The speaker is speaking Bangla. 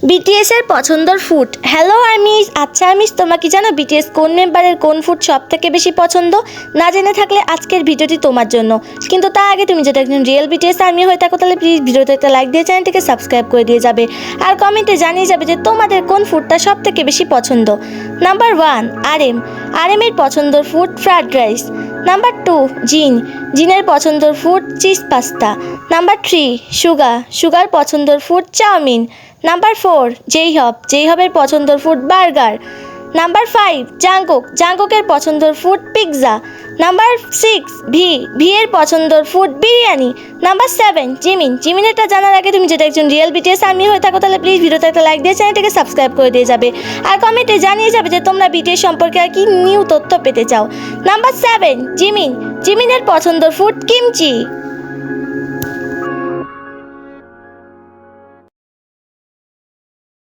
বিটিএস এর পছন্দের ফুড। হ্যালো আর্মিস, আচ্ছা আর্মিস, তোমরা কি জানো বিটিএস কোন মেম্বারের কোন ফুড সব থেকে বেশি পছন্দ? না জেনে থাকলে আজকের ভিডিওটি তোমার জন্য। কিন্তু তার আগে তুমি যদি একজন রিয়েল বিটিএস আর্মি হয়ে থাকো তাহলে প্লিজ ভিডিওতে একটা লাইক দিয়ে চ্যানেলটিকে সাবস্ক্রাইব করে দিয়ে যাবে আর কমেন্টে জানিয়ে যাবে যে তোমাদের কোন ফুডটা সব থেকে বেশি পছন্দ। নাম্বার 1 আর এম এর পছন্দের ফুড ফ্রাইড রাইস। নাম্বার 2 জিনের পছন্দের food cheese pasta. Number 3 sugar পছন্দের ফুড চাউমিন। নাম্বার 4 জেইহবের পছন্দের ফুড বার্গার। নাম্বার 5 জাঙ্কুকের পছন্দের ফুড পিৎজা। নাম্বার 6 ভি এর পছন্দের ফুড বিরিয়ানি। নাম্বার 7 জিমিনেরটা জানার আগে তুমি যদি একজন রিয়েল বিটিএস আর্মি হয়ে থাকো তাহলে প্লিজ ভিডিওতে একটা লাইক দিয়ে চ্যানেলটাকে সাবস্ক্রাইব করে দিয়ে যাবে আর কমেন্টে জানিয়ে যাবে যে তোমরা বিটিএস সম্পর্কে আর কি নিউ তথ্য পেতে চাও। নাম্বার 7 জিমিনের পছন্দের ফুড কিমচি।